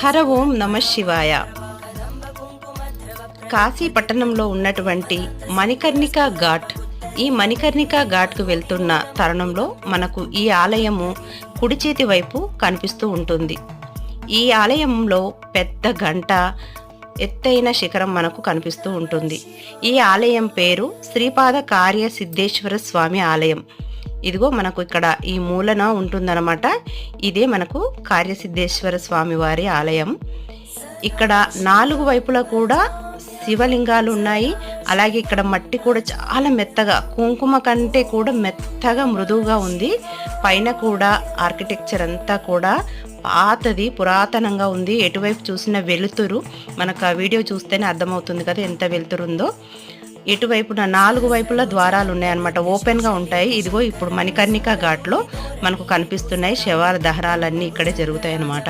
హర ఓం నమ శివాయ. కాశీ పట్టణంలో ఉన్నటువంటి మణికర్ణికా ఘాట్. ఈ మణికర్ణికా ఘాట్కు వెళ్తున్న తరుణంలో మనకు ఈ ఆలయము కుడి చేతి వైపు కనిపిస్తూ ఉంటుంది. ఈ ఆలయంలో పెద్ద గంట, ఎత్తైన శిఖరం మనకు కనిపిస్తూ ఉంటుంది. ఈ ఆలయం పేరు శ్రీపాద కార్య సిద్ధేశ్వర స్వామి ఆలయం. ఇదిగో మనకు ఇక్కడ ఈ మూలన ఉంటుందన్నమాట. ఇదే మనకు కార్యసిద్ధేశ్వర స్వామి వారి ఆలయం. ఇక్కడ 4 వైపులా కూడా శివలింగాలు ఉన్నాయి. అలాగే ఇక్కడ మట్టి కూడా చాలా మెత్తగా, కుంకుమ కంటే కూడా మెత్తగా మృదువుగా ఉంది. పైన కూడా ఆర్కిటెక్చర్ అంతా కూడా పాతది, పురాతనంగా ఉంది. ఎటువైపు చూసిన వెలుతురు, మనకు ఆ వీడియో చూస్తేనే అర్థమవుతుంది కదా ఎంత వెలుతురు ఉందో. ఎటువైపున 4 వైపులా ద్వారాలు ఉన్నాయన్నమాట, ఓపెన్గా ఉంటాయి. ఇదిగో ఇప్పుడు మణికర్ణికా ఘాట్లో మనకు కనిపిస్తున్నాయి. శవాల దహనాలన్నీ ఇక్కడే జరుగుతాయి అన్నమాట.